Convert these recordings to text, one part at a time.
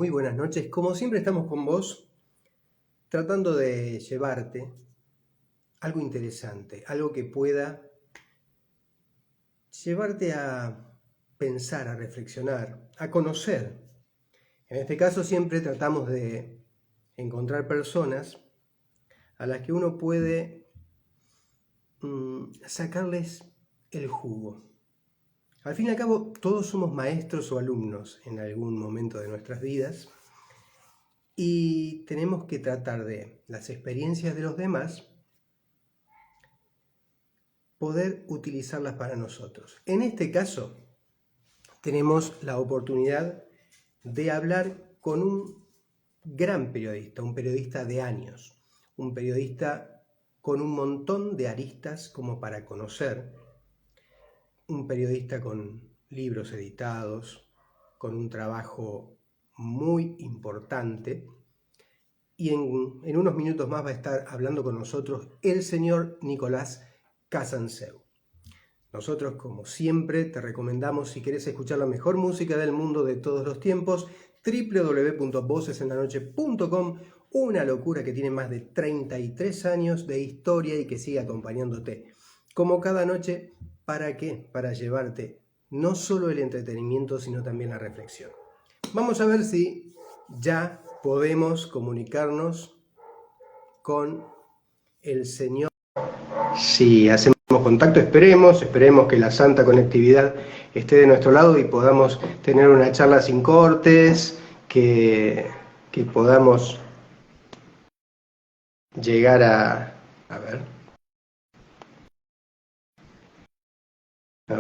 Muy buenas noches. Como siempre estamos con vos tratando de llevarte algo interesante, algo que pueda llevarte a pensar, a reflexionar, a conocer. En este caso siempre tratamos de encontrar personas a las que uno puede sacarles el jugo. Al fin y al cabo, todos somos maestros o alumnos en algún momento de nuestras vidas. Y tenemos que tratar de las experiencias de los demás, poder utilizarlas para nosotros. En este caso, tenemos la oportunidad de hablar con un gran periodista, un periodista de años, un periodista con un montón de aristas como para conocer, un periodista con libros editados, con un trabajo muy importante. Y en unos minutos más va a estar hablando con nosotros el señor Nicolás Casanseu. Nosotros, como siempre, te recomendamos, si querés escuchar la mejor música del mundo de todos los tiempos, www.vocesenlanoche.com, una locura que tiene más de 33 años de historia y que sigue acompañándote. Como cada noche, ¿para qué? Para llevarte no solo el entretenimiento, sino también la reflexión. Vamos a ver si ya podemos comunicarnos con el señor. Si hacemos contacto, esperemos que la santa conectividad esté de nuestro lado y podamos tener una charla sin cortes, que podamos llegar a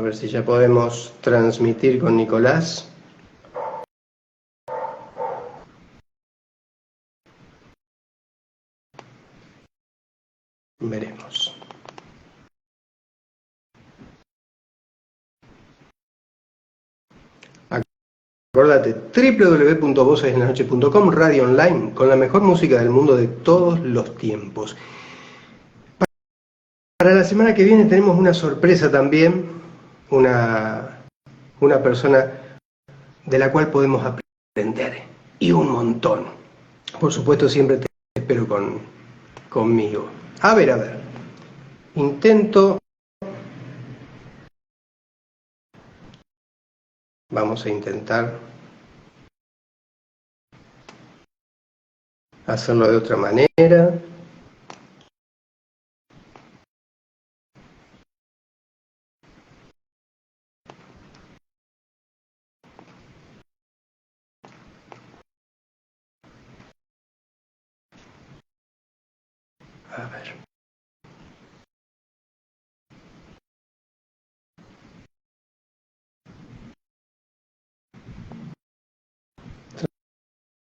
ver si ya podemos transmitir con Nicolás. Veremos. Acordate, www.vocesenlanoche.com, radio online, con la mejor música del mundo de todos los tiempos. Para la semana que viene tenemos una sorpresa también, una persona de la cual podemos aprender, y un montón. Por supuesto, siempre te espero conmigo. A ver, intento. Vamos a intentar hacerlo de otra manera. A ver.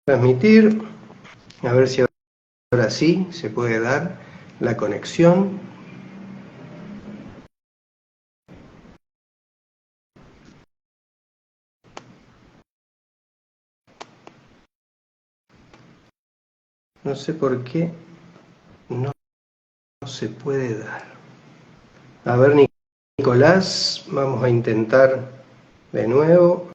Transmitir. A ver si ahora sí se puede dar la conexión. No sé por qué no se puede dar. A ver, Nicolás, vamos a intentar de nuevo.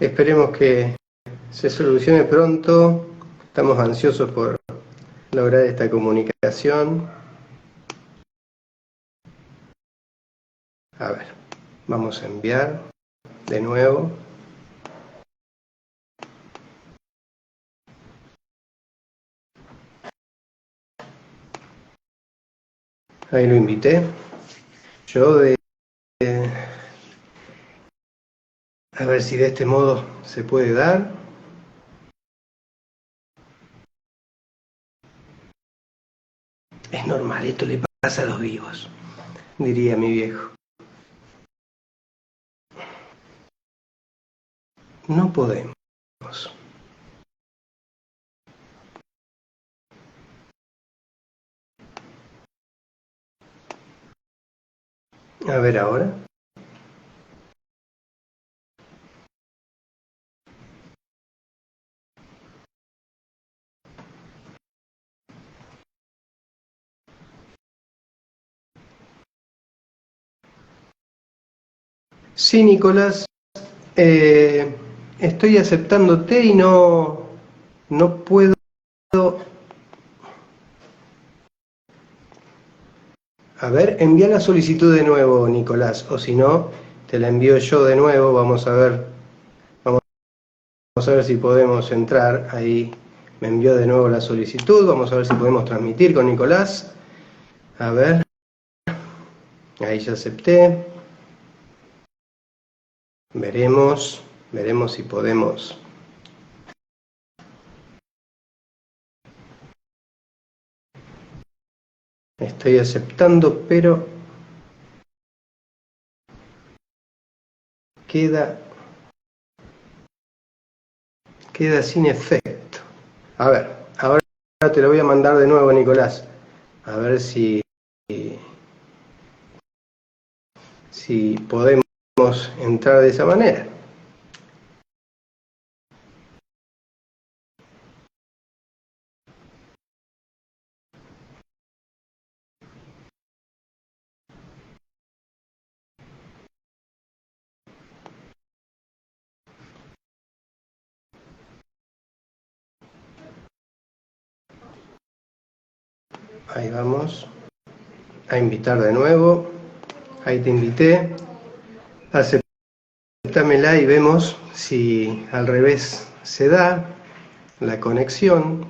Esperemos que se solucione pronto. Estamos ansiosos por lograr esta comunicación. A ver, vamos a enviar de nuevo. Ahí lo invité. Yo a ver si de este modo se puede dar. Es normal, esto le pasa a los vivos, diría mi viejo. No podemos. A ver ahora. Sí, Nicolás, estoy aceptándote y no puedo. A ver, envía la solicitud de nuevo, Nicolás, o si no, te la envío yo de nuevo. Vamos a ver si podemos entrar. Ahí me envió de nuevo la solicitud. Vamos a ver si podemos transmitir con Nicolás. A ver, ahí ya acepté. Veremos si podemos. Estoy aceptando, pero queda sin efecto. A ver, ahora te lo voy a mandar de nuevo, Nicolás. A ver si podemos entrar de esa manera. Ahí vamos. A invitar de nuevo. Ahí te invité. Aceptámela y vemos si al revés se da la conexión.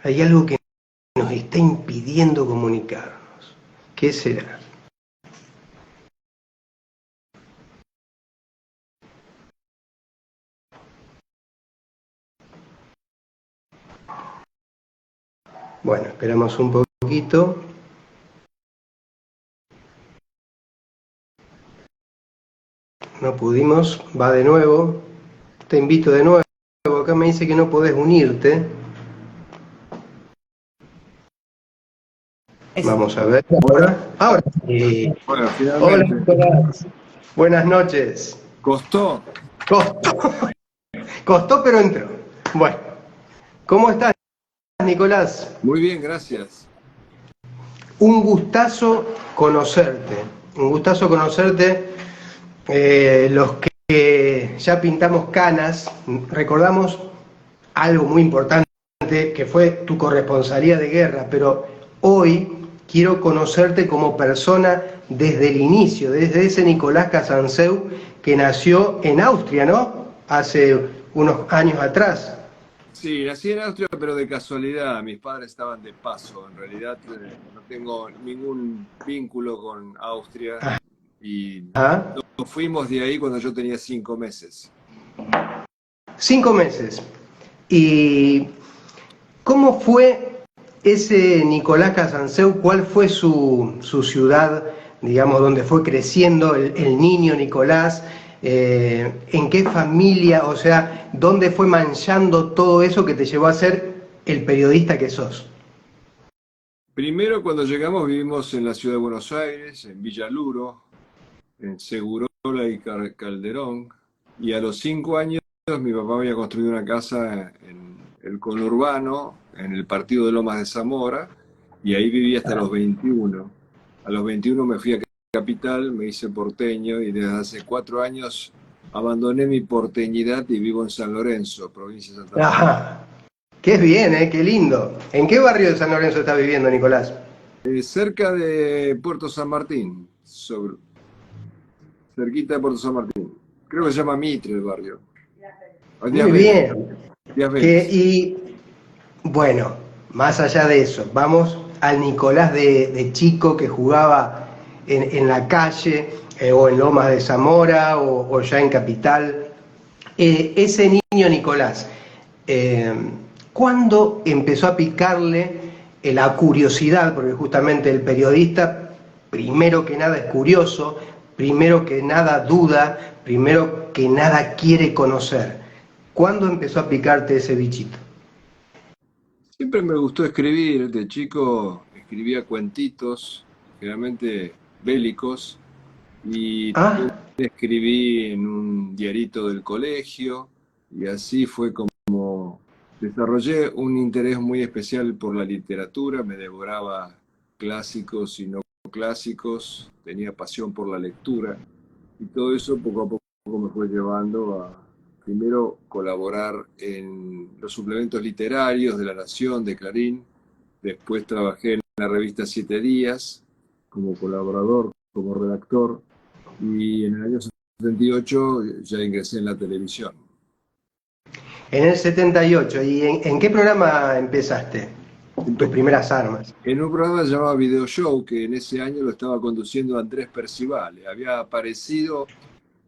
Hay algo que nos está impidiendo comunicarnos. ¿Qué será? Bueno, esperamos un poquito. No pudimos, va de nuevo. Te invito de nuevo. Acá me dice que no podés unirte. Vamos a ver ahora. Sí. Bueno, Hola, finalmente. Nicolás. Buenas noches. ¿Costó? Costó, pero entró. Bueno, ¿cómo estás, Nicolás? Muy bien, gracias. Un gustazo conocerte. Un gustazo conocerte. Los que ya pintamos canas, recordamos algo muy importante que fue tu corresponsalía de guerra, pero hoy quiero conocerte como persona desde el inicio, desde ese Nicolás Casanseu que nació en Austria, ¿no? Hace unos años atrás. Sí, nací en Austria, pero de casualidad. Mis padres estaban de paso. En realidad no tengo ningún vínculo con Austria y ¿Ah? nos fuimos de ahí cuando yo tenía 5 meses. 5 meses. ¿Y cómo fue ese Nicolás Casanseu? ¿Cuál fue su ciudad, digamos, donde fue creciendo el niño Nicolás? ¿En qué familia? O sea, ¿dónde fue manchando todo eso que te llevó a ser el periodista que sos? Primero, cuando llegamos, vivimos en la ciudad de Buenos Aires, en Villaluro, en Segurola y Calderón. Y a los 5 años, mi papá había construido una casa en el conurbano, en el partido de Lomas de Zamora, y ahí viví hasta los 21. A los 21 me fui a Capital, me hice porteño, y desde hace 4 años abandoné mi porteñidad y vivo en San Lorenzo, provincia de Santa Fe. Ajá. Qué bien, qué lindo. ¿En qué barrio de San Lorenzo estás viviendo, Nicolás? Cerca de Puerto San Martín, cerquita de Puerto San Martín. Creo que se llama Mitre el barrio. Díaz Muy Vélez. bien. Díaz Vélez. Y bueno, más allá de eso, vamos al Nicolás de chico que jugaba en la calle, o en Lomas de Zamora, o ya en Capital. Ese niño Nicolás, ¿cuándo empezó a picarle la curiosidad? Porque justamente el periodista, primero que nada es curioso, primero que nada duda, primero que nada quiere conocer. ¿Cuándo empezó a picarte ese bichito? Siempre me gustó escribir. De chico escribía cuentitos, generalmente bélicos, y también Ah, escribí en un diarito del colegio, y así fue como desarrollé un interés muy especial por la literatura. Me devoraba clásicos y no clásicos, tenía pasión por la lectura, y todo eso poco a poco me fue llevando a primero colaborar en los suplementos literarios de La Nación, de Clarín. Después trabajé en la revista Siete Días como colaborador, como redactor, y en el año 78 ya ingresé en la televisión. en el 78. ¿Y en qué programa empezaste? Tus primeras armas. En un programa llamado Video Show, que en ese año lo estaba conduciendo Andrés Percivale. Había aparecido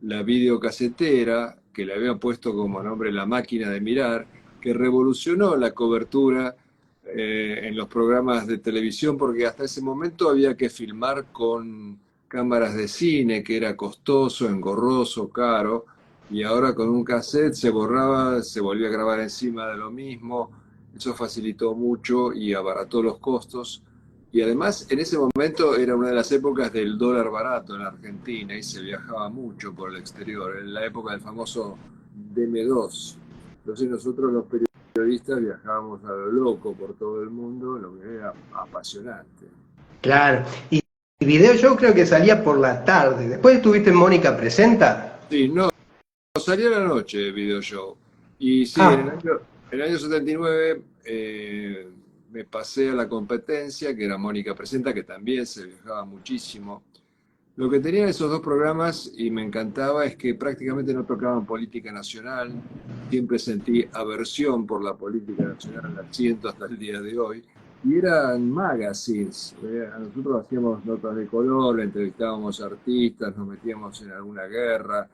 la videocasetera, que le había puesto como nombre La Máquina de Mirar, que revolucionó la cobertura en los programas de televisión, porque hasta ese momento había que filmar con cámaras de cine, que era costoso, engorroso, caro, y ahora con un cassette se borraba, se volvía a grabar encima de lo mismo. Eso facilitó mucho y abarató los costos. Y además, en ese momento era una de las épocas del dólar barato en Argentina y se viajaba mucho por el exterior, en la época del famoso DM2. Entonces nosotros los periodistas viajábamos a lo loco por todo el mundo, lo que era apasionante. Claro. Y Video Show creo que salía por la tarde. Después estuviste en Mónica Presenta. Sí, no, salía a la noche el video show. Y sí, Ah, en el año 79 me pasé a la competencia, que era Mónica Presenta, que también se viajaba muchísimo. Lo que tenían esos dos programas, y me encantaba, es que prácticamente no tocaban política nacional. Siempre sentí aversión por la política nacional, la siento hasta el día de hoy. Y eran magazines. Nosotros hacíamos notas de color, entrevistábamos artistas, nos metíamos en alguna guerra,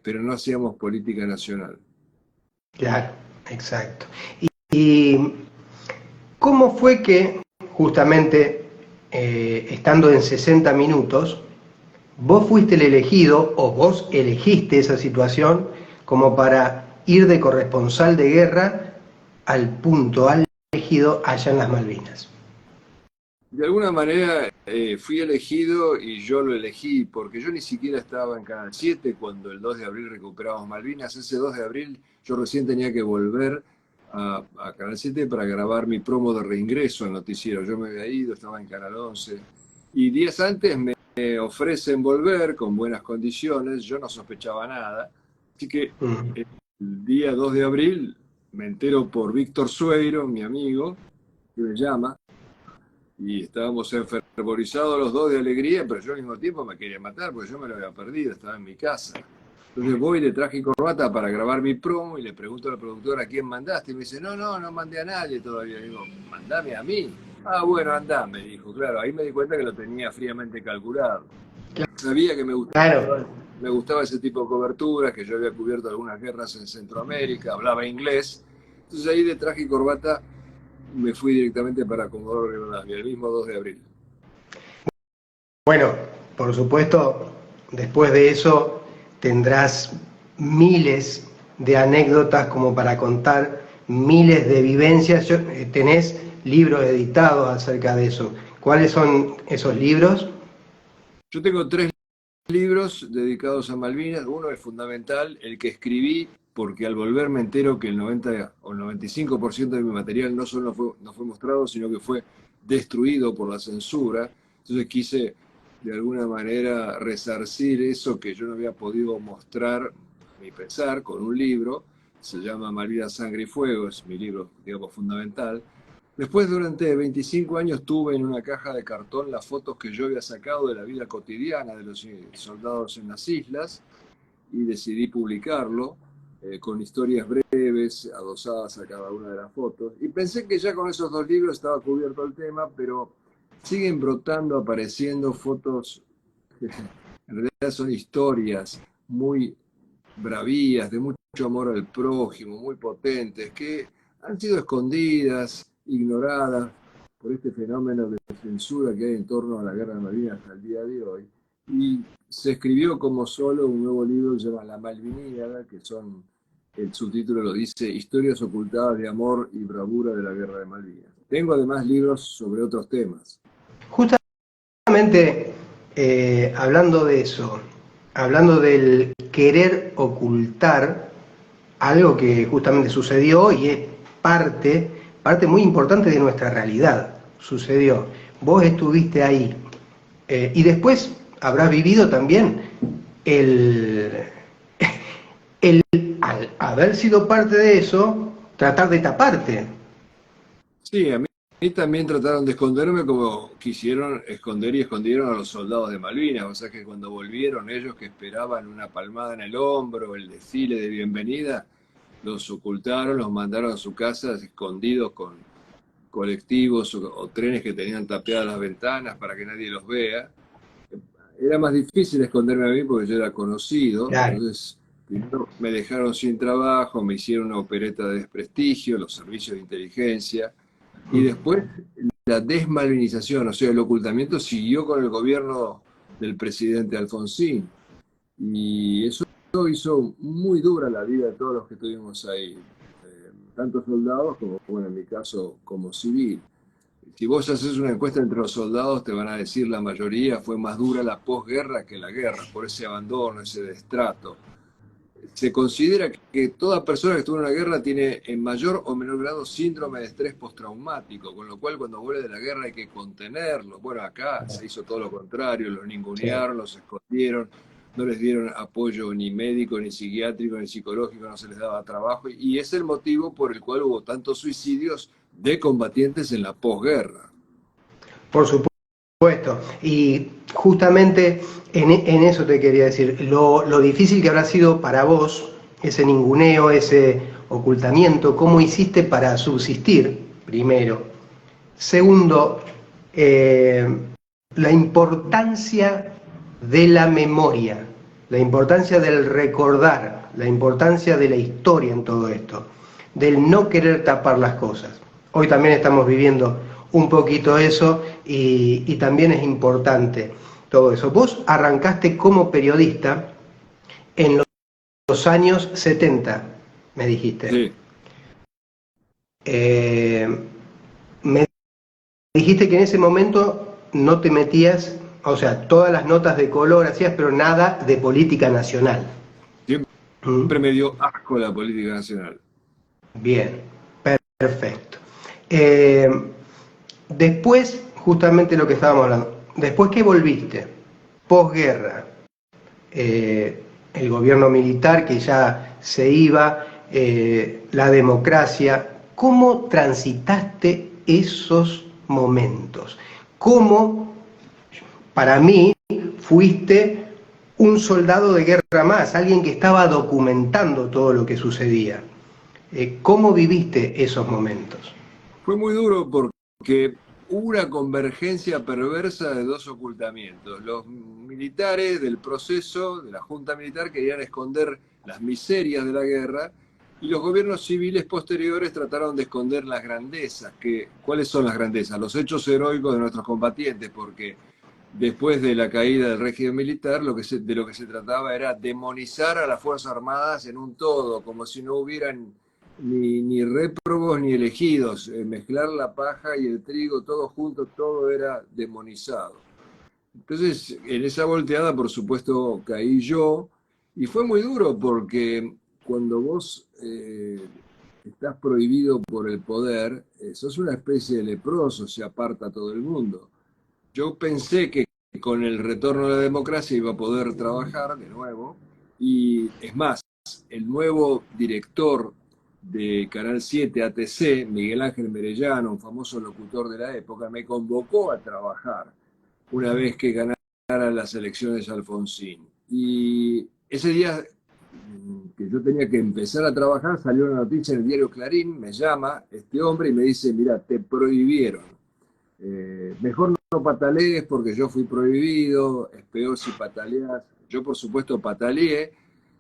pero no hacíamos política nacional. claro, exacto. ¿Y cómo fue que justamente estando en 60 minutos, vos fuiste el elegido o vos elegiste esa situación como para ir de corresponsal de guerra al punto, al elegido allá en las Malvinas? De alguna manera fui elegido y yo lo elegí porque yo ni siquiera estaba en Canal 7 cuando el 2 de abril recuperamos Malvinas. Ese 2 de abril yo recién tenía que volver a Canal 7 para grabar mi promo de reingreso al noticiero. Yo me había ido, estaba en Canal 11 y días antes me ofrecen volver con buenas condiciones. Yo no sospechaba nada. Así que Mm. el día 2 de abril me entero por Víctor Sueiro, mi amigo, que me llama y estábamos enfervorizados los dos de alegría, pero yo al mismo tiempo me quería matar porque yo me lo había perdido, estaba en mi casa. Entonces voy de traje y corbata para grabar mi promo y le pregunto a la productora a quién mandaste y me dice, no mandé a nadie todavía. Y digo, mandame a mí. Ah, bueno, andá, me dijo. Claro, ahí me di cuenta que lo tenía fríamente calculado. Sabía que Claro. me gustaba ese tipo de coberturas, que yo había cubierto algunas guerras en Centroamérica, hablaba inglés. Entonces ahí de traje y corbata me fui directamente para Comodoro Rivadavia, el mismo 2 de abril. Bueno, por supuesto, después de eso tendrás miles de anécdotas como para contar, miles de vivencias. Tenés libros editados acerca de eso. ¿Cuáles son esos libros? Yo tengo tres libros dedicados a Malvinas. Uno es fundamental, el que escribí, porque al volver me entero que el 90 o el 95% de mi material no solo no fue mostrado, sino que fue destruido por la censura. Entonces quise de alguna manera resarcir eso que yo no había podido mostrar, a mi pesar, con un libro. Se llama Malvinas, Sangre y Fuego, es mi libro, digamos, fundamental. Después, durante 25 años, tuve en una caja de cartón las fotos que yo había sacado de la vida cotidiana de los soldados en las islas y decidí publicarlo con historias breves, adosadas a cada una de las fotos. Y pensé que ya con esos dos libros estaba cubierto el tema, pero siguen brotando, apareciendo fotos que en realidad son historias muy bravías, de mucho amor al prójimo, muy potentes, que han sido escondidas, ignoradas por este fenómeno de censura que hay en torno a la guerra de Malvinas hasta el día de hoy. Y se escribió como solo un nuevo libro que se llama La Malviníada, que son el subtítulo lo dice, Historias ocultadas de amor y bravura de la Guerra de Malvinas. Tengo además libros sobre otros temas. Justamente hablando de eso, hablando del querer ocultar algo que justamente sucedió y es parte muy importante de nuestra realidad, sucedió. Vos estuviste ahí y después habrás vivido también el, al haber sido parte de eso, tratar de taparte. Sí, a mí también trataron de esconderme como quisieron esconder y escondieron a los soldados de Malvinas. O sea que cuando volvieron ellos que esperaban una palmada en el hombro, el desfile de bienvenida, los ocultaron, los mandaron a su casa escondidos con colectivos o trenes que tenían tapeadas las ventanas para que nadie los vea. Era más difícil esconderme a mí porque yo era conocido, Claro. entonces primero me dejaron sin trabajo, me hicieron una opereta de desprestigio, los servicios de inteligencia, y después la desmalvinización, o sea, el ocultamiento siguió con el gobierno del presidente Alfonsín, y eso hizo muy dura la vida de todos los que estuvimos ahí, tanto soldados como, bueno, en mi caso, como civil. Si vos haces una encuesta entre los soldados, te van a decir la mayoría fue más dura la posguerra que la guerra, por ese abandono, ese destrato. Se considera que toda persona que estuvo en una guerra tiene en mayor o menor grado síndrome de estrés postraumático, con lo cual cuando vuelve de la guerra hay que contenerlo. Bueno, acá se hizo todo lo contrario, los Sí. ningunearon, los escondieron, no les dieron apoyo ni médico, ni psiquiátrico, ni psicológico, no se les daba trabajo, y es el motivo por el cual hubo tantos suicidios de combatientes en la posguerra. Por supuesto. Y justamente en eso te quería decir, lo difícil que habrá sido para vos ese ninguneo, ese ocultamiento, cómo hiciste para subsistir, primero. Segundo, eh, la importancia de la memoria, la importancia del recordar, la importancia de la historia en todo esto, del no querer tapar las cosas. Hoy también estamos viviendo un poquito eso y también es importante todo eso. Vos arrancaste como periodista en los años 70, me dijiste. Sí. Eh, me dijiste que en ese momento no te metías, o sea, todas las notas de color hacías, pero nada de política nacional. Siempre ¿Mm? me dio asco la política nacional. Bien, perfecto. Eh, Después, justamente lo que estábamos hablando, después que volviste, posguerra, el gobierno militar que ya se iba, la democracia, ¿cómo transitaste esos momentos? ¿Cómo, para mí, fuiste un soldado de guerra más, alguien que estaba documentando todo lo que sucedía? ¿Cómo viviste esos momentos? Fue muy duro porque hubo una convergencia perversa de dos ocultamientos. Los militares del proceso, de la Junta Militar, querían esconder las miserias de la guerra y los gobiernos civiles posteriores trataron de esconder las grandezas. ¿Cuáles son las grandezas? Los hechos heroicos de nuestros combatientes, porque después de la caída del régimen militar, de lo que se trataba era demonizar a las Fuerzas Armadas en un todo, como si no hubieran ni réprobos ni elegidos, mezclar la paja y el trigo, todo junto, todo era demonizado. Entonces, en esa volteada, por supuesto, caí yo, y fue muy duro porque cuando vos estás prohibido por el poder, sos una especie de leproso, se aparta todo el mundo. Yo pensé que con el retorno a la democracia iba a poder trabajar de nuevo, y es más, el nuevo director de Canal 7 ATC, Miguel Ángel Merellano, un famoso locutor de la época, me convocó a trabajar una vez que ganara las elecciones Alfonsín. Y ese día que yo tenía que empezar a trabajar, salió una noticia en el diario Clarín, me llama este hombre y me dice, mira, te prohibieron. Mejor no patalees porque yo fui prohibido, es peor si pataleas. Yo por supuesto pataleé,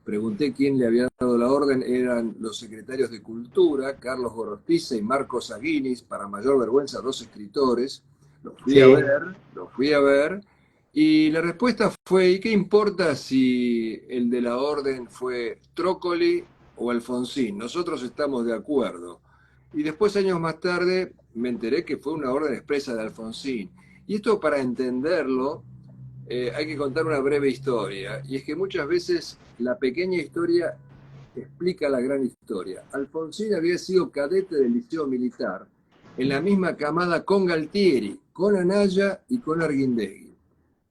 pregunté quién le había dado la orden, eran los secretarios de Cultura, Carlos Gorostiza y Marcos Aguinis, para mayor vergüenza, dos escritores. Sí, Los fui a ver, y la respuesta fue, ¿y qué importa si el de la orden fue Trócoli o Alfonsín, nosotros estamos de acuerdo. Y después, años más tarde, me enteré que fue una orden expresa de Alfonsín. Y esto, para entenderlo, hay que contar una breve historia. Y es que muchas veces la pequeña historia explica la gran historia. Alfonsín había sido cadete del Liceo Militar en la misma camada con Galtieri, con Anaya y con Arguindegui.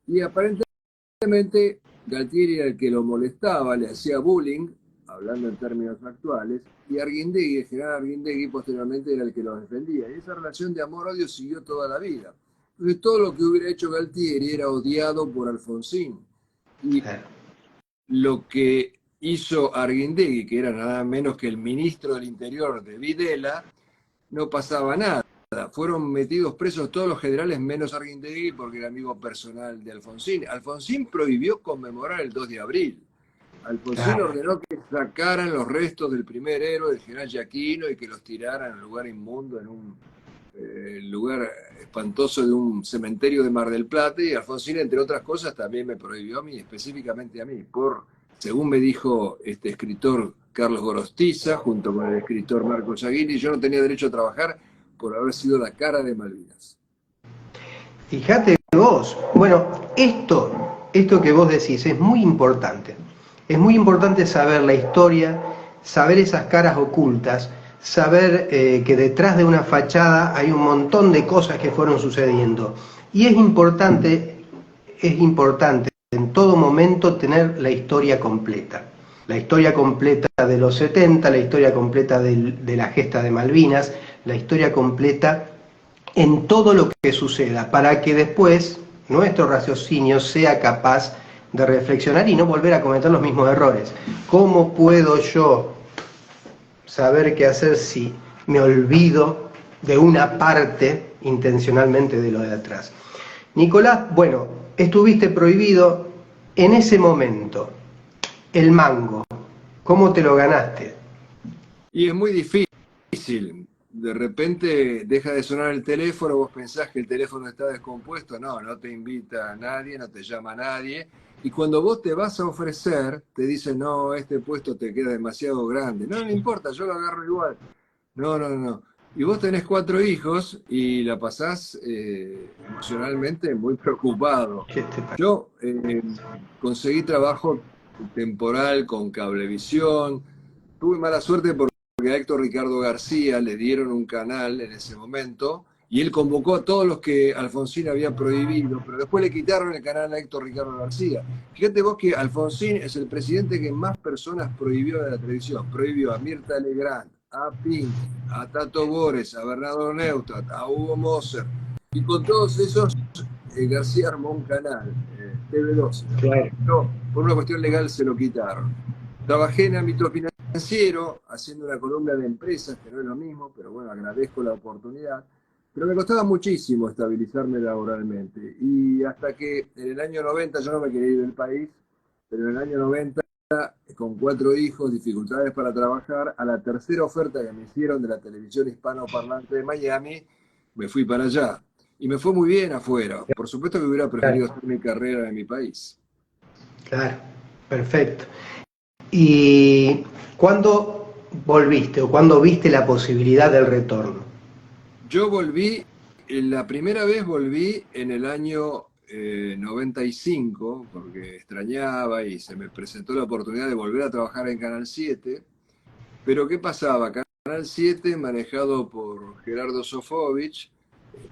Y aparentemente Galtieri era el que lo molestaba, le hacía bullying, hablando en términos actuales, y Arguindegui, el general Arguindegui, posteriormente era el que lo defendía. Y esa relación de amor-odio siguió toda la vida. Entonces todo lo que hubiera hecho Galtieri era odiado por Alfonsín. Y lo que hizo Arguindegui, que era nada menos que el ministro del Interior de Videla, no pasaba nada. Fueron metidos presos todos los generales menos Arguindegui porque era amigo personal de Alfonsín. Alfonsín prohibió conmemorar el 2 de abril. Alfonsín ordenó que sacaran los restos del primer héroe, del general Giaquino, y que los tiraran en un lugar inmundo, en un lugar espantoso de un cementerio de Mar del Plata. Y Alfonsín, entre otras cosas, también me prohibió a mí, específicamente a mí, según me dijo este escritor Carlos Gorostiza, junto con el escritor Marcos Aguirre, yo no tenía derecho a trabajar por haber sido la cara de Malvinas. Fíjate vos, bueno, esto que vos decís es muy importante. Es muy importante saber la historia, saber esas caras ocultas, saber que detrás de una fachada hay un montón de cosas que fueron sucediendo. Y es importante en todo momento tener la historia completa. La historia completa de los 70, la historia completa de la gesta de Malvinas, la historia completa en todo lo que suceda, para que después nuestro raciocinio sea capaz de reflexionar y no volver a cometer los mismos errores. ¿Cómo puedo yo saber qué hacer si me olvido de una parte intencionalmente de lo de atrás? Nicolás, bueno, estuviste prohibido en ese momento. El mango, ¿cómo te lo ganaste? Y es muy difícil. De repente deja de sonar el teléfono, vos pensás que el teléfono está descompuesto, no te invita a nadie, no te llama a nadie. Y cuando vos te vas a ofrecer, te dicen, no, este puesto te queda demasiado grande. No, no importa, yo lo agarro igual. No. Y vos tenés 4 hijos y la pasás emocionalmente muy preocupado. Yo conseguí trabajo temporal con Cablevisión. Tuve mala suerte porque a Héctor Ricardo García le dieron un canal en ese momento y él convocó a todos los que Alfonsín había prohibido, pero después le quitaron el canal a Héctor Ricardo García. Fíjate vos que Alfonsín es el presidente que más personas prohibió de la televisión. Prohibió a Mirta Legrand, a Pink, a Tato Bores, a Bernardo Neustadt, a Hugo Moser. Y con todos esos, García armó un canal, TV12. Claro. No, por una cuestión legal se lo quitaron. Trabajé en ámbito financiero, haciendo una columna de empresas, que no es lo mismo, pero bueno, agradezco la oportunidad. Pero me costaba muchísimo estabilizarme laboralmente. Y hasta que en el año 90, yo no me quería ir del país, pero en el año 90, con 4 hijos, dificultades para trabajar, a la tercera oferta que me hicieron de la televisión hispanoparlante de Miami, me fui para allá. Y me fue muy bien afuera. Por supuesto que hubiera preferido hacer mi carrera en mi país. Claro, perfecto. ¿Y cuándo volviste o cuándo viste la posibilidad del retorno? Yo volví, la primera vez volví en el año 95, porque extrañaba y se me presentó la oportunidad de volver a trabajar en Canal 7. Pero ¿qué pasaba? Canal 7, manejado por Gerardo Sofovich,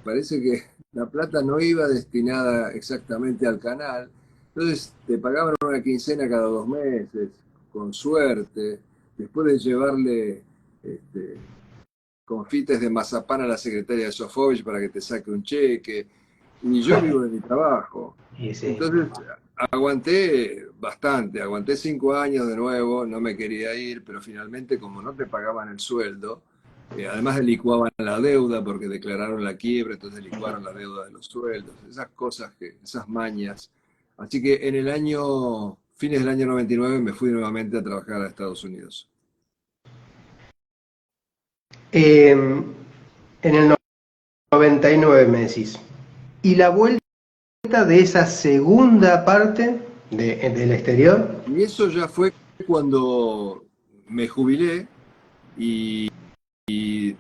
parece que la plata no iba destinada exactamente al canal. Entonces te pagaban una quincena cada 2 meses, con suerte, después de llevarle confites de mazapán a la secretaria de Sofovich para que te saque un cheque. Y yo vivo de mi trabajo. Sí. Entonces aguanté bastante, aguanté 5 años de nuevo, no me quería ir, pero finalmente como no te pagaban el sueldo, además licuaban la deuda porque declararon la quiebra, entonces licuaron la deuda de los sueldos, esas cosas, esas mañas. Así que en el fines del año 99 me fui nuevamente a trabajar a Estados Unidos. En el 99 me decís. ¿Y la vuelta de esa segunda parte del exterior? Y eso ya fue cuando me jubilé y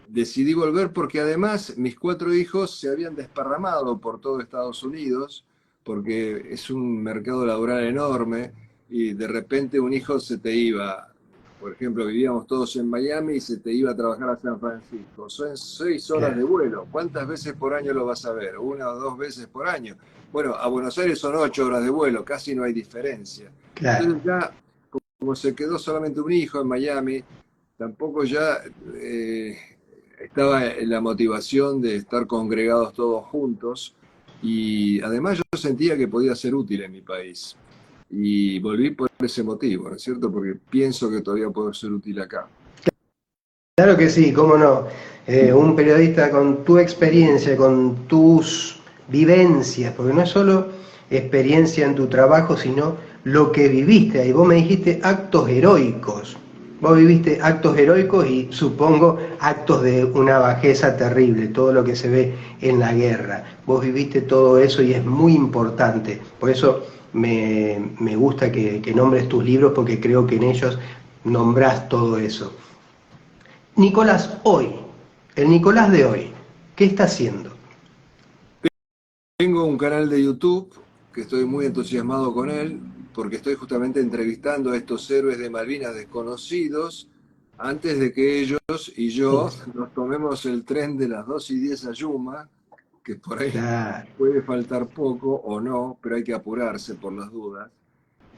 decidí volver porque además mis 4 hijos se habían desparramado por todo Estados Unidos, porque es un mercado laboral enorme y de repente un hijo se te iba, por ejemplo, vivíamos todos en Miami y se te iba a trabajar a San Francisco. Son 6 horas de Claro, vuelo. ¿Cuántas veces por año lo vas a ver? 1 o 2 veces por año. Bueno, a Buenos Aires son 8 horas de vuelo, casi no hay diferencia. claro. Entonces ya, como se quedó solamente un hijo en Miami, tampoco ya estaba en la motivación de estar congregados todos juntos y además yo sentía que podía ser útil en mi país y volví por ese motivo, ¿no es cierto? Porque pienso que todavía puedo ser útil acá. Claro que sí, cómo no. Un periodista con tu experiencia, con tus vivencias, porque no es solo experiencia en tu trabajo, sino lo que viviste ahí. Vos me dijiste actos heroicos. Vos viviste actos heroicos y supongo actos de una bajeza terrible, todo lo que se ve en la guerra. Vos viviste todo eso y es muy importante. Por eso me gusta que nombres tus libros, porque creo que en ellos nombrás todo eso. Nicolás hoy, el Nicolás de hoy, ¿qué está haciendo? Tengo un canal de YouTube que estoy muy entusiasmado con él porque estoy justamente entrevistando a estos héroes de Malvinas desconocidos antes de que ellos y yo nos tomemos el tren de las 2:10 a Yuma, que por ahí Claro. puede faltar poco o no, pero hay que apurarse por las dudas.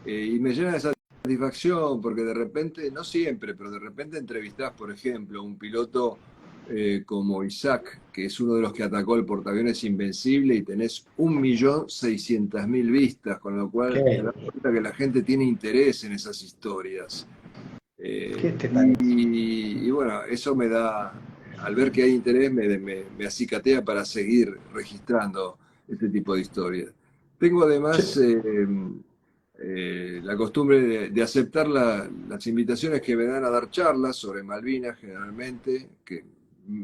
Y me llena de satisfacción porque de repente, no siempre, pero de repente entrevistás, por ejemplo, a un piloto como Isaac, que es uno de los que atacó el portaaviones Invencible y tenés 1.600.000 vistas, con lo cual te ¿Qué, das cuenta que la gente tiene interés en esas historias. qué te Y, parece? y bueno, eso me da, al ver que hay interés, me acicatea para seguir registrando este tipo de historias. Tengo además Yo- la costumbre de aceptar las invitaciones que me dan a dar charlas sobre Malvinas, generalmente, que mm,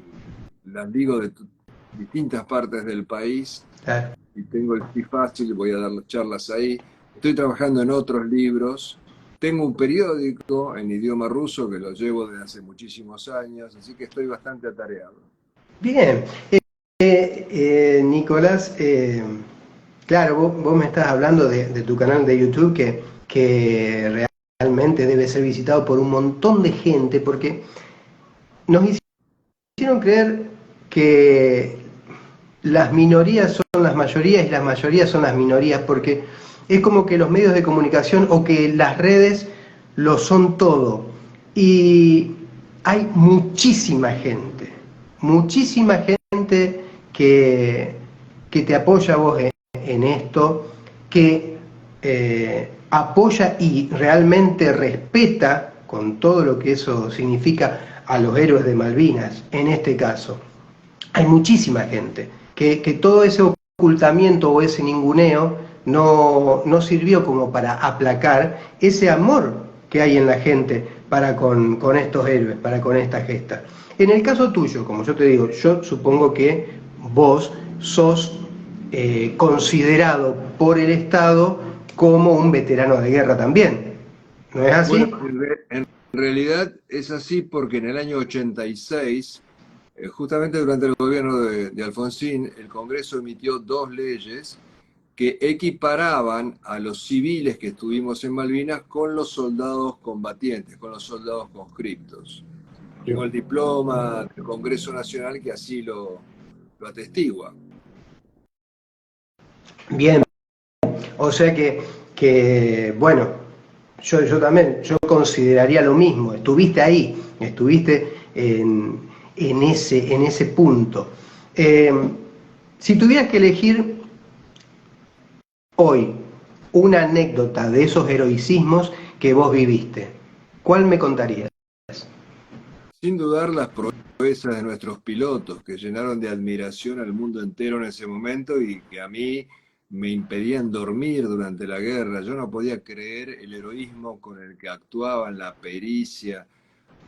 las digo de distintas partes del país, ah, y tengo el sí fácil, voy a dar charlas ahí. Estoy trabajando en otros libros. Tengo un periódico en idioma ruso que lo llevo desde hace muchísimos años, así que estoy bastante atareado. Bien, Nicolás, claro, vos me estás hablando de tu canal de YouTube que realmente debe ser visitado por un montón de gente porque nos hicieron creer que las minorías son las mayorías y las mayorías son las minorías, porque es como que los medios de comunicación o que las redes lo son todo. Y hay muchísima gente que, que te apoya a vos en esto, que apoya y realmente respeta con todo lo que eso significa a los héroes de Malvinas, en este caso. Hay muchísima gente que todo ese ocultamiento o ese ninguneo no sirvió como para aplacar ese amor que hay en la gente para con estos héroes, para con esta gesta. En el caso tuyo, como yo te digo, yo supongo que vos sos considerado por el Estado como un veterano de guerra también. ¿No es Bueno, así? en realidad es así porque en el año 86, justamente durante el gobierno de Alfonsín, el Congreso emitió 2 leyes que equiparaban a los civiles que estuvimos en Malvinas con los soldados combatientes, con los soldados conscriptos. Tengo el diploma del Congreso Nacional que así lo atestigua. Bien, o sea que bueno, yo también, yo consideraría lo mismo, estuviste ahí, estuviste en ese punto. Eh, si tuvieras que elegir hoy una anécdota de esos heroicismos que vos viviste, ¿cuál me contarías? Sin dudar las proezas de nuestros pilotos que llenaron de admiración al mundo entero en ese momento y que a mí me impedían dormir durante la guerra. Yo no podía creer el heroísmo con el que actuaban, la pericia.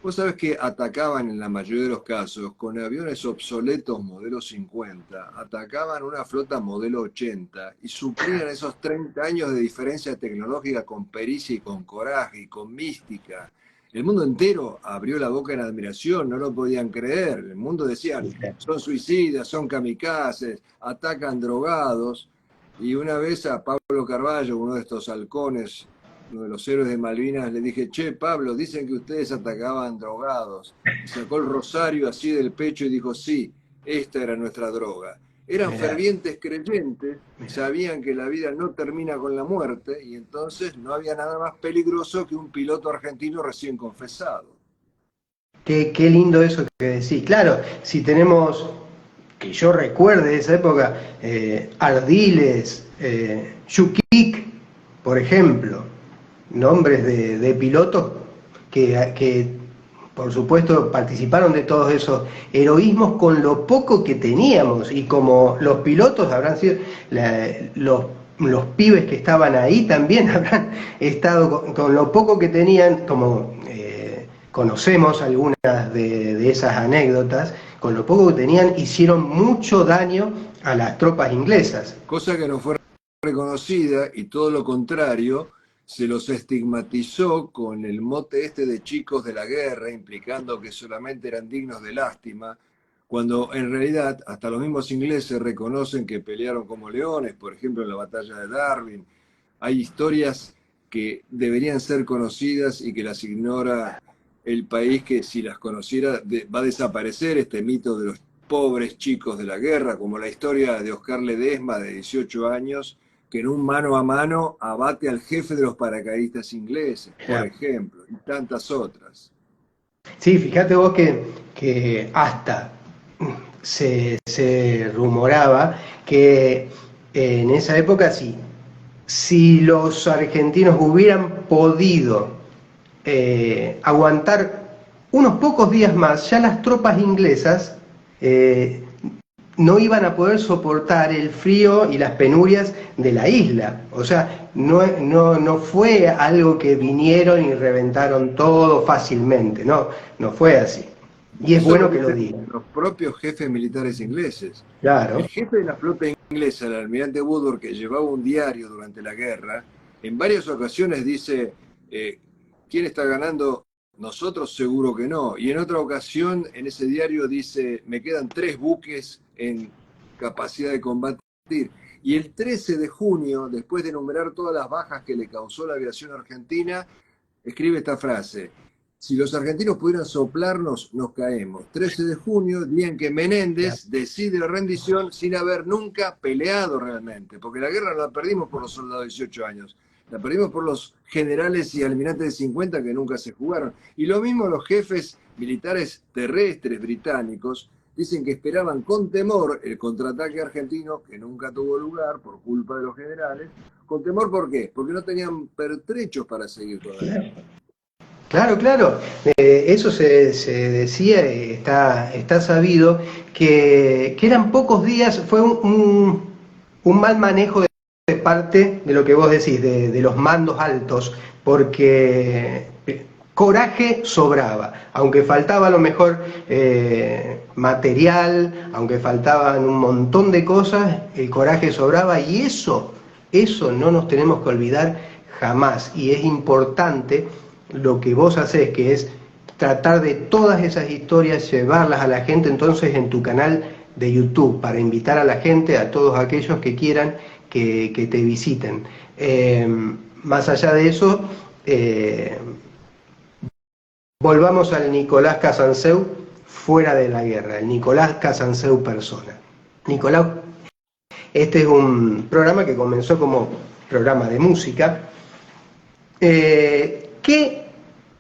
Vos sabés que atacaban en la mayoría de los casos con aviones obsoletos modelo 50, atacaban una flota modelo 80 y suplían esos 30 años de diferencia tecnológica con pericia y con coraje y con mística. el mundo entero abrió la boca en admiración, no lo podían creer. El mundo decía, son suicidas, son kamikazes, atacan drogados. Y una vez a Pablo Carballo, uno de estos halcones, uno de los héroes de Malvinas, le dije, che, Pablo, dicen que ustedes atacaban drogados. Y sacó el rosario así del pecho y dijo, sí, esta era nuestra droga. Eran Mirá, fervientes creyentes, mirá. sabían que la vida no termina con la muerte y entonces no había nada más peligroso que un piloto argentino recién confesado. Qué lindo eso que decís. Claro, si tenemos, que yo recuerde de esa época, Ardiles, Yukik, por ejemplo, nombres de pilotos que, por supuesto, participaron de todos esos heroísmos con lo poco que teníamos. Y como los pilotos habrán sido, los pibes que estaban ahí también habrán estado con lo poco que tenían, como conocemos algunas de esas anécdotas, con lo poco que tenían hicieron mucho daño a las tropas inglesas. Cosa que no fue reconocida y todo lo contrario, se los estigmatizó con el mote este de chicos de la guerra, implicando que solamente eran dignos de lástima, cuando en realidad hasta los mismos ingleses reconocen que pelearon como leones, por ejemplo en la batalla de Darwin. Hay historias que deberían ser conocidas y que las ignora el país, que si las conociera va a desaparecer este mito de los pobres chicos de la guerra, como la historia de Oscar Ledesma, de 18 años, que en un mano a mano abate al jefe de los paracaidistas ingleses, por ejemplo, y tantas otras. Sí, fíjate vos que hasta se rumoraba que en esa época sí, si los argentinos hubieran podido aguantar unos pocos días más, ya las tropas inglesas eh, no iban a poder soportar el frío y las penurias de la isla. O sea, no fue algo que vinieron y reventaron todo fácilmente, no fue así. Y es Eso lo bueno que lo dicen digan. los propios jefes militares ingleses. El Claro, jefe de la flota inglesa, el almirante Woodward, que llevaba un diario durante la guerra, en varias ocasiones dice, eh, ¿quién está ganando? Nosotros seguro que no. Y en otra ocasión, en ese diario dice, me quedan 3 buques en capacidad de combatir. Y el 13 de junio, después de enumerar todas las bajas que le causó la aviación argentina, escribe esta frase: si los argentinos pudieran soplarnos, nos caemos. 13 de junio, día en que claro, Menéndez decide la rendición sin haber nunca peleado realmente, porque la guerra no la perdimos por los soldados de 18 años, la perdimos por los generales y almirantes de 50 que nunca se jugaron. Y lo mismo los jefes militares terrestres británicos dicen que esperaban con temor el contraataque argentino, que nunca tuvo lugar por culpa de los generales. Con temor, ¿por qué? Porque no tenían pertrechos para seguir con la claro. guerra. Claro, claro. Eso se decía, está sabido, que eran pocos días, fue un mal manejo de parte de lo que vos decís, de los mandos altos, porque coraje sobraba, aunque faltaba a lo mejor material, aunque faltaban un montón de cosas, el coraje sobraba y eso no nos tenemos que olvidar jamás. Y es importante lo que vos hacés, que es tratar de todas esas historias, llevarlas a la gente entonces en tu canal de YouTube, para invitar a la gente, a todos aquellos que quieran que te visiten. Más allá de eso, eh, volvamos al Nicolás Casanseu fuera de la guerra, el Nicolás Casanseu persona. Nicolás, este es un programa que comenzó como programa de música. ¿Qué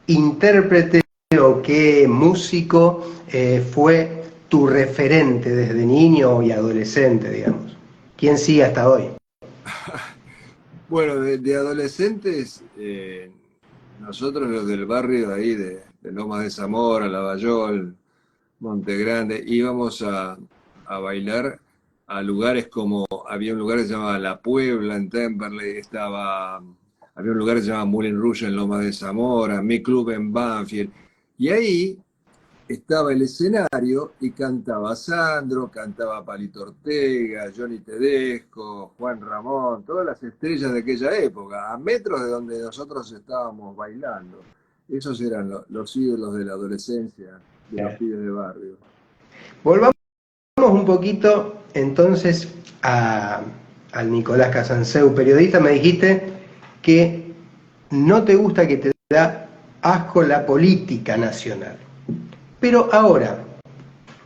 intérprete o qué músico fue tu referente desde niño y adolescente, digamos? ¿Quién sigue hasta hoy? Bueno, de adolescentes, nosotros los del barrio ahí de Lomas de Zamora, Lavallol, Monte Grande, íbamos a bailar a lugares como, había un lugar que se llamaba La Puebla en Temperley, había un lugar que se llamaba Moulin Rouge en Lomas de Zamora, Mi Club en Banfield, y ahí estaba el escenario y cantaba Sandro, cantaba Palito Ortega, Johnny Tedesco, Juan Ramón, todas las estrellas de aquella época, a metros de donde nosotros estábamos bailando. Esos eran los ídolos de la adolescencia, de los pibes de barrio. Volvamos un poquito entonces al Nicolás Casanseu, periodista. Me dijiste que no te gusta, que te da asco la política nacional. Pero ahora,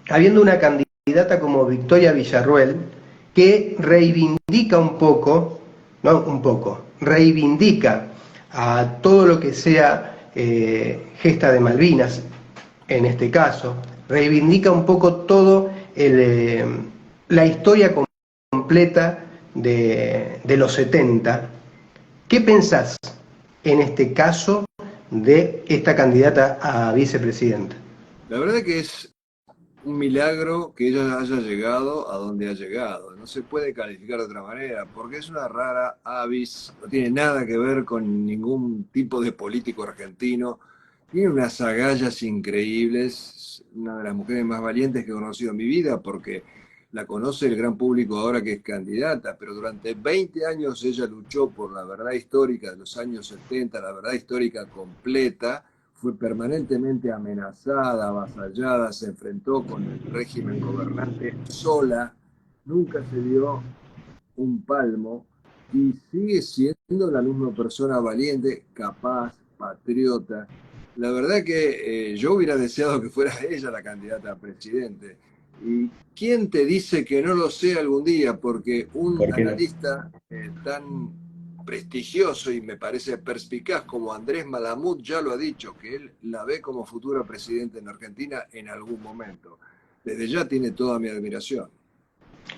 habiendo una candidata como Victoria Villarruel, que reivindica un poco, no un poco, reivindica a todo lo que sea gesta de Malvinas, en este caso, reivindica un poco todo la historia completa de los 70. ¿Qué pensás en este caso de esta candidata a vicepresidenta? La verdad que es un milagro que ella haya llegado a donde ha llegado. No se puede calificar de otra manera, porque es una rara avis, no tiene nada que ver con ningún tipo de político argentino. Tiene unas agallas increíbles, una de las mujeres más valientes que he conocido en mi vida, porque la conoce el gran público ahora que es candidata, pero durante 20 años ella luchó por la verdad histórica de los años 70, la verdad histórica completa. Fue permanentemente amenazada, avasallada, se enfrentó con el régimen gobernante sola, nunca se dio un palmo y sigue siendo la misma persona valiente, capaz, patriota. La verdad que yo hubiera deseado que fuera ella la candidata a presidente. ¿Y quién te dice que no lo sea algún día? Porque un ¿Por qué no? analista tan prestigioso y me parece perspicaz como Andrés Malamud ya lo ha dicho, que él la ve como futura presidenta en Argentina en algún momento. Desde ya tiene toda mi admiración.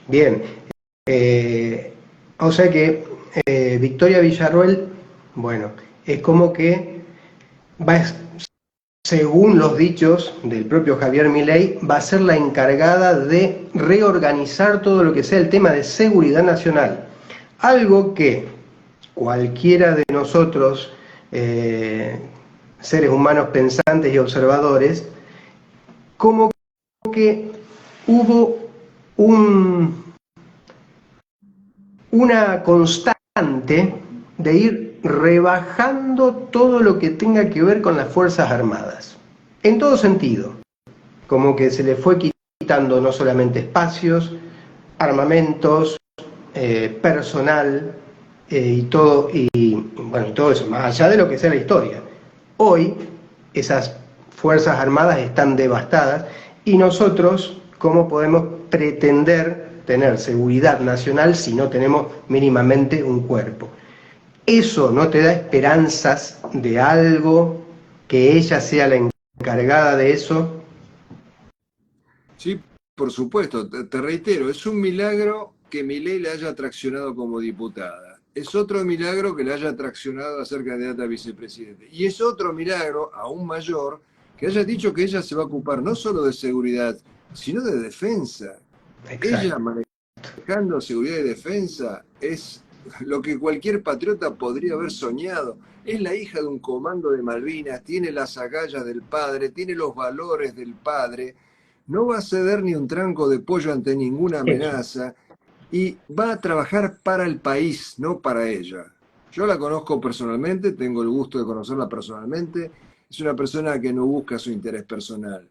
Bien, eh, o sea que Victoria Villarruel, bueno, es como que va, según los dichos del propio Javier Milei, va a ser la encargada de reorganizar todo lo que sea el tema de seguridad nacional. Algo que cualquiera de nosotros, eh, seres humanos pensantes y observadores, como que hubo un, una constante de ir rebajando todo lo que tenga que ver con las Fuerzas Armadas. En todo sentido, como que se le fue quitando no solamente espacios, armamentos, personal bueno, todo eso, más allá de lo que sea la historia. Hoy esas Fuerzas Armadas están devastadas y nosotros, ¿cómo podemos pretender tener seguridad nacional si no tenemos mínimamente un cuerpo? ¿Eso no te da esperanzas de algo, que ella sea la encargada de eso? Sí, por supuesto, te reitero, es un milagro que Milei le haya traccionado como diputada. Es otro milagro que le haya traccionado a ser candidata a vicepresidente. Y es otro milagro, aún mayor, que haya dicho que ella se va a ocupar no solo de seguridad, sino de defensa. Ella Exacto. manejando seguridad y defensa es lo que cualquier patriota podría haber soñado. Es la hija de un comando de Malvinas, tiene las agallas del padre, tiene los valores del padre, no va a ceder ni un tranco de pollo ante ninguna Eso. amenaza y va a trabajar para el país, no para ella. Yo la conozco personalmente, tengo el gusto de conocerla personalmente. Es una persona que no busca su interés personal,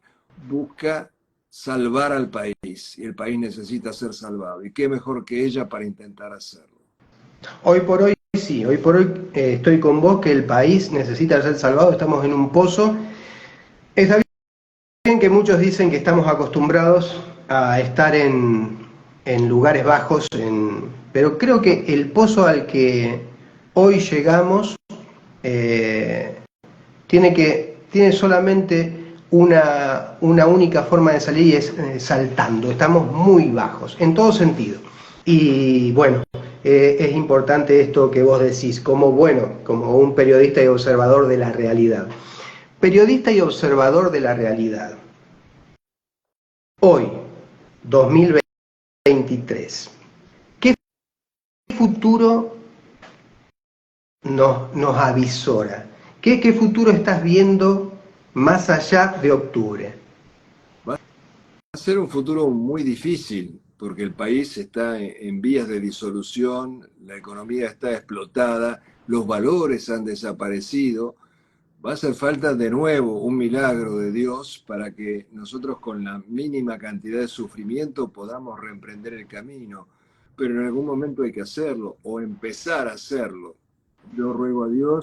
busca salvar al país y el país necesita ser salvado. ¿Y qué mejor que ella para intentar hacerlo? Hoy por hoy sí, hoy por hoy estoy con vos, que el país necesita ser salvado, estamos en un pozo. Está bien que muchos dicen que estamos acostumbrados a estar en lugares bajos, pero creo que el pozo al que hoy llegamos eh, tiene solamente una única forma de salir, y es saltando. Estamos muy bajos, en todo sentido. Y bueno, es importante esto que vos decís, como bueno, como un periodista y observador de la realidad. Periodista y observador de la realidad. Hoy, 2023, ¿qué futuro nos avisora? ¿Qué futuro estás viendo más allá de octubre? Va a ser un futuro muy difícil porque el país está en vías de disolución, la economía está explotada, los valores han desaparecido. va a hacer falta de nuevo un milagro de Dios para que nosotros con la mínima cantidad de sufrimiento podamos reemprender el camino. Pero en algún momento hay que hacerlo o empezar a hacerlo. Yo ruego a Dios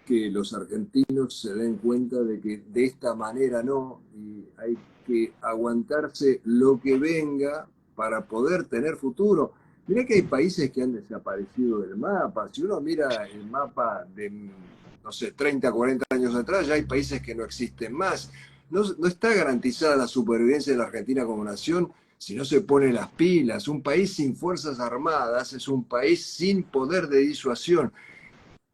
que los argentinos se den cuenta de que de esta manera no, y hay que aguantarse lo que venga para poder tener futuro. Mirá que hay países que han desaparecido del mapa. Si uno mira el mapa de, no sé, 30, 40 años atrás, ya hay países que no existen más. No está garantizada la supervivencia de la Argentina como nación si no se pone las pilas. Un país sin fuerzas armadas es un país sin poder de disuasión,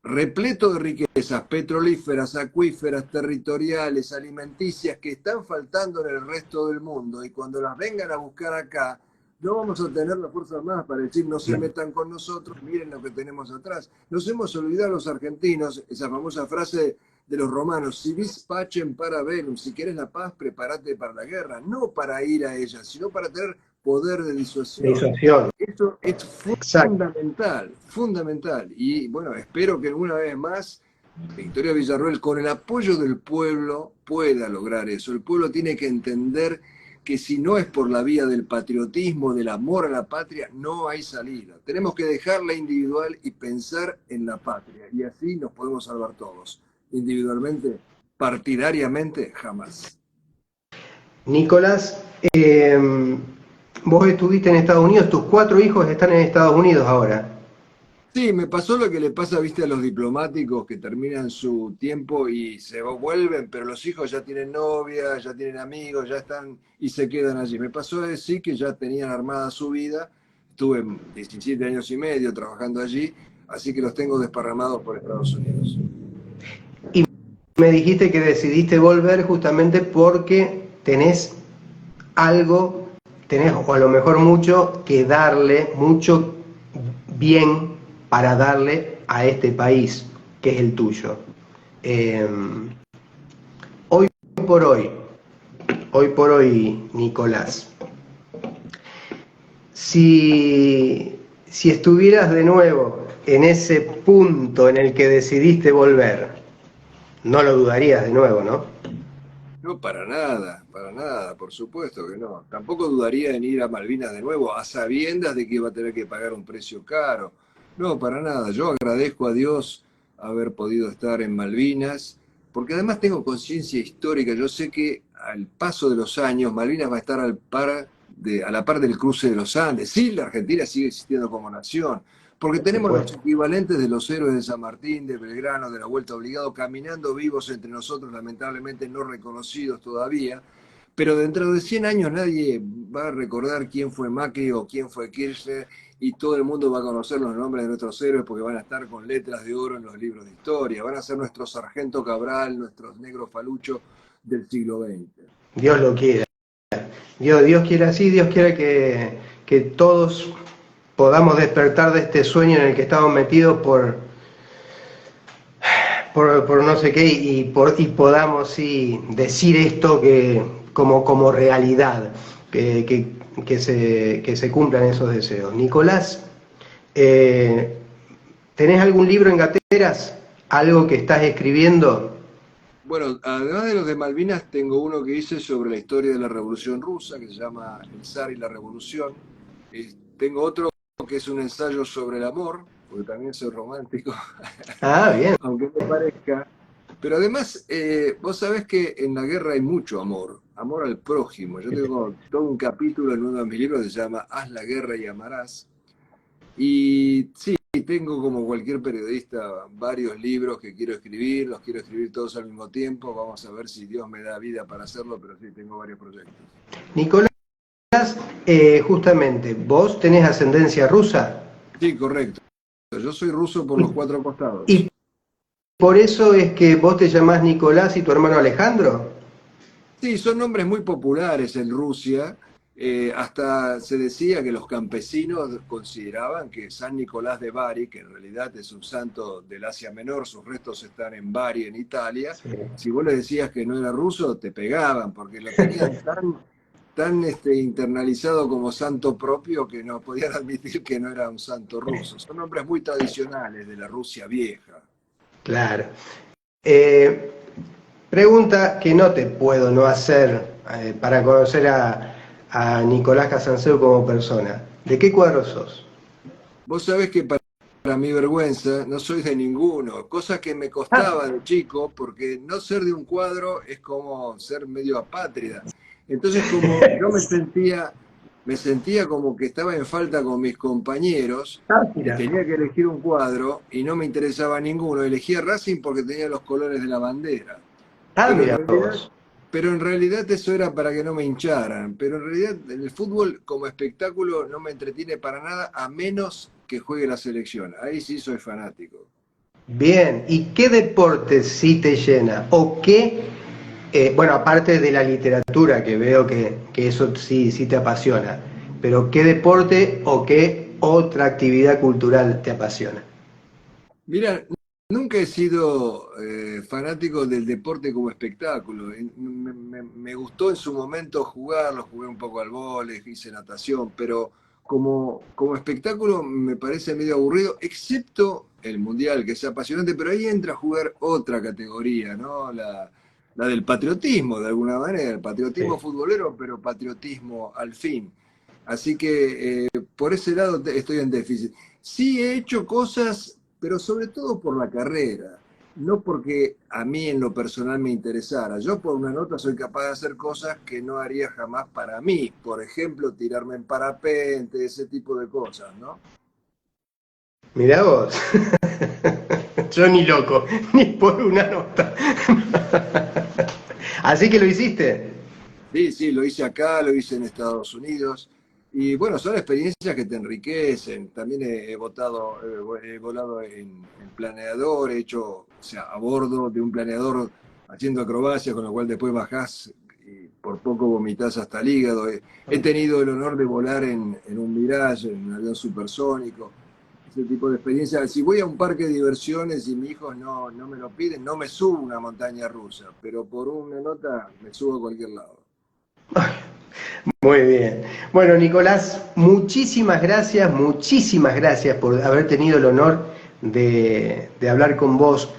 repleto de riquezas petrolíferas, acuíferas, territoriales, alimenticias que están faltando en el resto del mundo, y cuando las vengan a buscar acá, no vamos a tener las Fuerzas Armadas para decir no se metan con nosotros, miren lo que tenemos atrás. Nos hemos olvidado los argentinos, esa famosa frase de los romanos, si vis pacem para bellum, si quieres la paz, prepárate para la guerra, no para ir a ella, sino para tener poder de disuasión. Disuasión. Esto es Exacto. fundamental, fundamental. Y bueno, espero que una vez más Victoria Villarroel, con el apoyo del pueblo, pueda lograr eso. El pueblo tiene que entender que si no es por la vía del patriotismo, del amor a la patria, no hay salida. Tenemos que dejarla individual y pensar en la patria. Y así nos podemos salvar todos. Individualmente, partidariamente, jamás. Nicolás, vos estuviste en Estados Unidos, tus 4 hijos están en Estados Unidos ahora. Sí, me pasó lo que le pasa, viste, a los diplomáticos que terminan su tiempo y se vuelven, pero los hijos ya tienen novia, ya tienen amigos, ya están y se quedan allí. Me pasó a decir que ya tenían armada su vida, estuve 17 años y medio trabajando allí, así que los tengo desparramados por Estados Unidos. Y me dijiste que decidiste volver justamente porque tenés algo, tenés o a lo mejor mucho que darle, mucho bien para darle a este país, que es el tuyo. Eh, hoy por hoy, hoy por hoy, Nicolás, si estuvieras de nuevo en ese punto en el que decidiste volver, no lo dudarías de nuevo, ¿no? No, para nada, por supuesto que no. Tampoco dudaría en ir a Malvinas de nuevo, a sabiendas de que iba a tener que pagar un precio caro. No, para nada. Yo agradezco a Dios haber podido estar en Malvinas, porque además tengo conciencia histórica. Yo sé que al paso de los años, Malvinas va a estar a la par del cruce de los Andes. Sí, la Argentina sigue existiendo como nación, porque Por tenemos los supuesto. equivalentes de los héroes de San Martín, de Belgrano, de la Vuelta Obligado, caminando vivos entre nosotros, lamentablemente no reconocidos todavía, pero dentro de 100 años nadie va a recordar quién fue Macri o quién fue Kirchner, y todo el mundo va a conocer los nombres de nuestros héroes porque van a estar con letras de oro en los libros de historia, van a ser nuestros Sargento Cabral, nuestros Negros Falucho del siglo XX. Dios lo quiera. Dios quiera así, Dios quiera que todos podamos despertar de este sueño en el que estamos metidos por no sé qué y podamos sí, decir esto como realidad, que se cumplan esos deseos. Nicolás, eh, ¿tenés algún libro en gateras? ¿Algo que estás escribiendo? Bueno, además de los de Malvinas, tengo uno que hice sobre la historia de la Revolución Rusa, que se llama El zar y la Revolución. Tengo otro que es un ensayo sobre el amor, porque también soy romántico, Ah, bien. aunque no parezca. Pero además, vos sabés que en la guerra hay mucho amor, amor al prójimo. Yo tengo todo un capítulo en uno de mis libros que se llama Haz la guerra y amarás. Y sí, tengo como cualquier periodista varios libros que quiero escribir, los quiero escribir todos al mismo tiempo. Vamos a ver si Dios me da vida para hacerlo, pero sí, tengo varios proyectos. Nicolás, justamente, ¿vos tenés ascendencia rusa? Sí, correcto. Yo soy ruso por Y, los cuatro costados. y por eso es que vos te llamás Nicolás y tu hermano Alejandro. Sí, son nombres muy populares en Rusia. Hasta se decía que los campesinos consideraban que San Nicolás de Bari, que en realidad es un santo del Asia Menor, sus restos están en Bari, en Italia, Sí. si vos le decías que no era ruso, te pegaban, porque lo tenían tan internalizado como santo propio que no podían admitir que no era un santo ruso. Son nombres muy tradicionales de la Rusia vieja. Claro. Eh, Pregunta que no te puedo no hacer para conocer a Nicolás Casanseu como persona. ¿De qué cuadro sos? Vos sabés que para mi vergüenza no soy de ninguno, cosa que me Ah, costaba de chico, porque no ser de un cuadro es como ser medio apátrida. Entonces, como yo me sentía como que estaba en falta con mis compañeros y mira. tenía que elegir un cuadro y no me interesaba ninguno. Elegí a Racing porque tenía los colores de la bandera. Ah, Pero en mira realidad, vos. pero en realidad eso era para que no me hincharan. Pero en realidad el fútbol como espectáculo no me entretiene para nada a menos que juegue la selección. Ahí sí soy fanático. Bien, ¿y qué deporte sí te llena? ¿O qué, bueno, aparte de la literatura, que veo que eso sí, sí te apasiona, pero qué deporte o qué otra actividad cultural te apasiona? Mira, nunca he sido fanático del deporte como espectáculo. Me gustó en su momento jugarlo, jugué un poco al vóley, hice natación, pero como espectáculo me parece medio aburrido, excepto el mundial, que es apasionante, pero ahí entra a jugar otra categoría, ¿no? La del patriotismo, de alguna manera, el patriotismo Sí. futbolero, pero patriotismo al fin. Así que por ese lado estoy en déficit. Sí he hecho cosas, pero sobre todo por la carrera, no porque a mí en lo personal me interesara. Yo por una nota soy capaz de hacer cosas que no haría jamás para mí. Por ejemplo, tirarme en parapente, ese tipo de cosas, ¿no? Mirá vos. Yo ni loco, ni por una nota. Así que lo hiciste. Sí, sí, lo hice acá, lo hice en Estados Unidos. Y bueno, son experiencias que te enriquecen. También he volado en planeador, he hecho, o sea, a bordo de un planeador haciendo acrobacias, con lo cual después bajás y por poco vomitás hasta el hígado. He tenido el honor de volar en un Mirage, en un avión supersónico, ese tipo de experiencias. Si voy a un parque de diversiones y mis hijos no me lo piden, no me subo a una montaña rusa, pero por una nota me subo a cualquier lado. Muy bien. Bueno, Nicolás, muchísimas gracias por haber tenido el honor de hablar con vos.